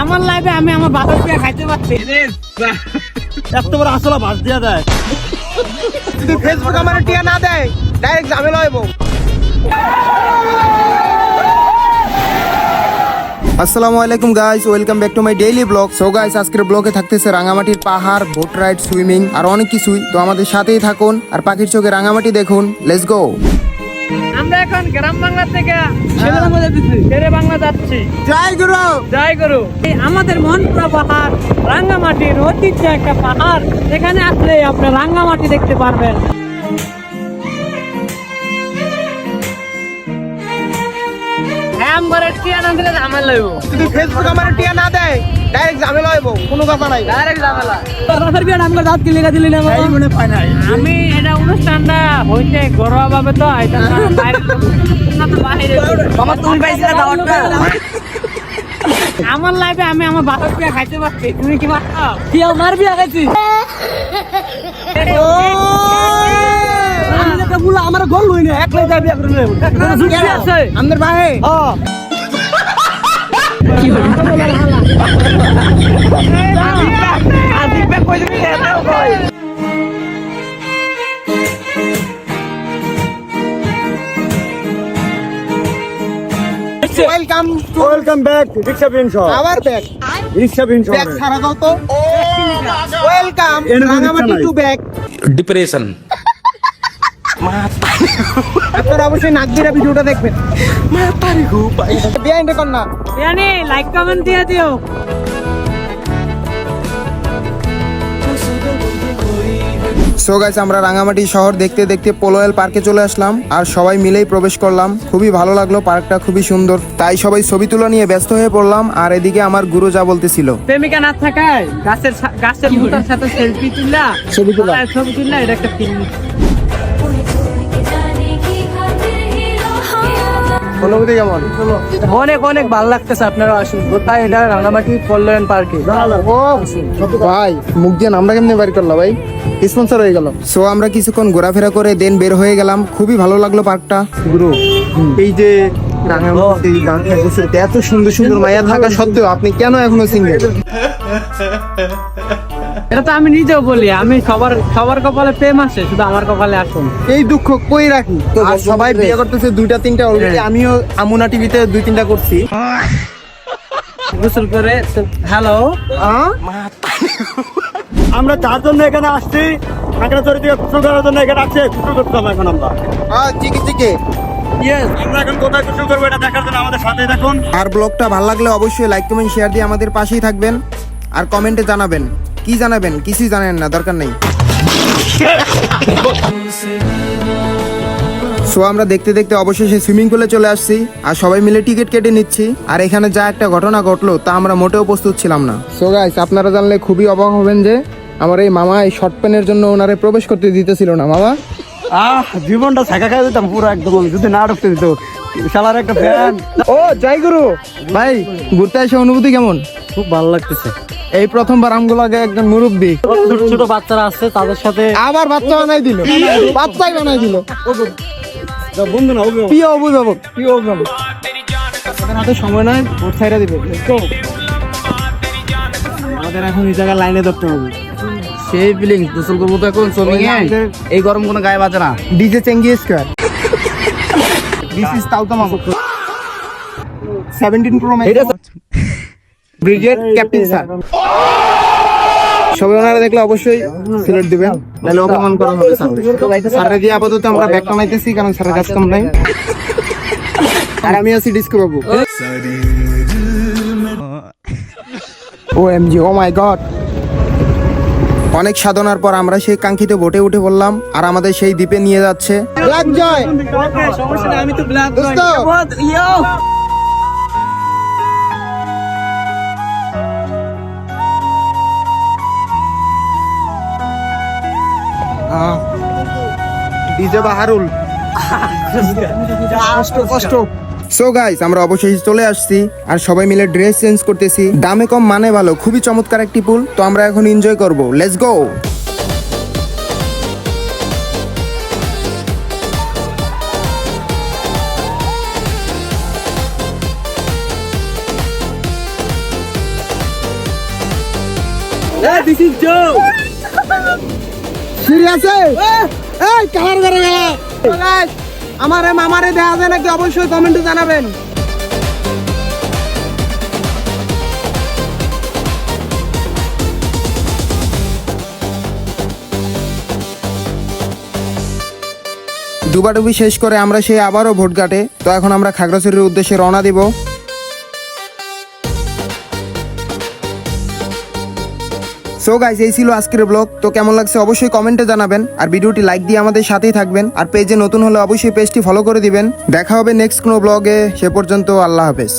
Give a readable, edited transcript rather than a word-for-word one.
আমার লাইফে আমি আমার বাবার বিয়ে খাইতে পারছি। এত বড় আসলা ভাস দিয়া দেয়। যদি ফেসবুক আমার টিয়া না দেয় ডাইরেক্ট ঝামেলা হইব। আসসালামু আলাইকুম guys, welcome back to my daily blog. So guys, আজকের ব্লগে থাকতেছে রাঙামাটির পাহাড়, বোট রাইড, সুইমিং আর অনেক কিছুই। তো আমাদের সাথেই থাকুন আর পাখির চোখে রাঙামাটি দেখুন। Let's go. আমরা এখন গ্রাম বাংলা থেকে শেরে বাংলা যাচ্ছি। জয় গুরু। জয় গুরু। এই আমাদের মনপুরা পাহাড়, রাঙ্গামাটির ঐতিহ্য একটা পাহাড়। এখানে আসলে আপনি রাঙ্গামাটি দেখতে পারবেন। যদি ফেসবুক আমার টিয়া না দেয় ডাইরেক্ট ঝামেলা হইব, কোনো কথা নাই। আমি এটা অনুষ্ঠানটা হইছে ঘরোয়া ভাবে, তো এটা না বাইরে আমার লাইফে আমি আমার বাবার বিয়ে খাইতে পারছি। তুমি কি পারছো? কি আমার বিয়ে খাইছি? আমার গোল হই না, একলাই যা বিয়া করে নেব। আছে আমাদের ভাই ওয়েলকাম ব্যাক রিক্সা বিন শপ। আবার ব্যাক রিক্সা বিন শপ। ব্যাক ছাড়া দাও তো। Welcome Rangamati to back depression. আপনারা অবশ্যই নাগদিরা ভিডিওটা দেখবেন। বিয়াইন্ড কর না। জানি লাইক কমেন্ট দিয়ে দিও। সো গাইস, আমরা রাঙামাটি শহর দেখতে দেখতে পোলোয়েল পার্কে চলে আসলাম আর সবাই মিলেই প্রবেশ করলাম। খুবই ভালো লাগলো, পার্কটা খুবই সুন্দর। তাই সবাই ছবি তোলা নিয়ে ব্যস্ত হয়ে পড়লাম। আর এদিকে আমার গুরু যা বলতেছিল, প্রেমিকা না থাকায় গাছের মুতার সাথে সেলফি তুললা, ছবি তুললা, এটা একটা ফিল্ম। অনুভূতি কেমন? অনেক অনেক ভালো লাগতেছে। আপনারা আসুন। কোথায়? এটা রাঙামাটি পল্লয়ন পার্কে। ভাই মুখ দিয়ে নামটা কেমনে বের করলো ভাই? স্পন্সর হয়ে গেল। সো আমরা কিছুক্ষণ ঘোরাফেরা করে দেন বের হয়ে গেলাম। খুবই ভালো লাগলো পার্কটা। গুরু, এই যে রাঙামাটি গানটা বসে এত সুন্দর সুন্দর মাইয়া থাকা সত্ত্বেও আপনি কেন এখনো সিঙ্গেল? এটা তো আমি নিজেও বলি, আমি সবার কপালে প্রেম আসে, শুধু আমার কপালে আসুন। এই দুঃখ কই রাখি? আর সবাই বিয়ে করতেছে দুইটা তিনটা, অলরেডি আমিও আমুনা টিভিতে দুই তিনটা করছি। গোসল করে। হ্যালো, আমরা তার জন্য এখানে আসছি, খাগড়াছড়ি থেকে গোসল করার জন্য এখানে আসছে। গোসল করতে হবে এখন আমরা। ঠিকই ঠিকই। আমরা এখন কোথায় গোসল করবো এটা দেখার জন্য আমাদের সাথে দেখুন। আর ব্লগটা ভালো লাগলে অবশ্যই লাইক কমেন্ট শেয়ার দিয়ে আমাদের পাশেই থাকবেন। আর কমেন্টে জানাবেন কি জানাবেন, কিছুই জানেন না, দরকার নেই। সো আমরা দেখতে দেখতে অবশেষে সুইমিং পুলে চলে আসছি আর সবাই মিলে টিকিট কেটে নিচ্ছি। আর এখানে যা একটা ঘটনা ঘটলো তা আমরা মোটেও প্রস্তুত ছিলাম না। সো গাইস, আপনারা জানলে খুবই অবাক হবেন যে আমার এই মামা এই শর্ট প্যান্টের জন্য ওনারে প্রবেশ করতে দিতেছিল না। মামা জীবনটা ছাকা খাই দিতাম পুরো একদম, যদি না ঢুকতে দিত শালার একটা ফ্যান। ও জয় গুরু ভাই, ঘুরতে এসে অনুভূতি কেমন? খুব ভালো লাগতেছে। এই প্রথমবার আমগুলাকে একজন মুরব্বী, ছোট ছোট বাচ্চারা আসছে, তাদের সাথে আবার বাচ্চা বানাই দিল, বাচ্চাই বানাই দিল। বন্ধু না প্রিয় অভিভাবক, প্রিয় অভিভাবক হাতে সময় নয়, ভোট ছাইরা দিবে। আমাদের এখন এই জায়গায় লাইনে ধরতে হবে। সেই ফিলিং গোসল করবো তো এখন সুইমিং এ। এই গরম কোনো গায়ে বাজে না। ডিজে চেঙ্গি স্কয়ার, দিস ইজ তাউতামা 17 pro max brigade captain sir. সবাই ওনারা দেখলে অবশ্যই সিলেট দিবেন, নাহলে অপমান করা হবে স্যার। স্যারের দিয়ে আপাতত আমরা ব্যাক কামাইতেছি, কারণ স্যারের কাজ কাম নাই। আর আমি আছি ডিস্কো বাবু। OMG, ও মাই গড। অনেক সাধনার পর আমরা সেই কাঙ্ক্ষিত বোটে উঠে পড়লাম আর আমাদের সেই দ্বীপে নিয়ে যাচ্ছে ব্ল্যাক জয়। সমস্যা নেই, আমি তো ব্ল্যাক দোস্ত। ডিজে বাহারুল। কষ্ট। সো গাইস, আমরা অবশেষে চলে আসছি আর সবাই মিলে ড্রেস চেঞ্জ করতেছি। দামে কম মানে ভালো, খুবই চমৎকার একটি পুল। তো আমরা এখন এনজয় করব। Let's go. This is joke. সিরিয়াসে এই কার করে গেল আমারে মামারে দেয়া যায় নাকি অবশ্যই কমেন্টে জানাবেন। ডুবাডুবি শেষ করে আমরা সেই আবারও ভোটঘাটে। তো এখন আমরা খাগড়াছড়ির উদ্দেশ্যে রওনা দিব। সো গাইস, এই ছিল আজকের ব্লগ। তো কেমন লাগছে অবশ্যই কমেন্টে জানাবেন, আর ভিডিওটি লাইক দিয়ে আমাদের সাথেই থাকবেন, আর পেজে নতুন হলে অবশ্যই পেজটি ফলো করে দিবেন। দেখা হবে নেক্সট কোনো ব্লগে, সে পর্যন্ত আল্লাহ হাফেজ।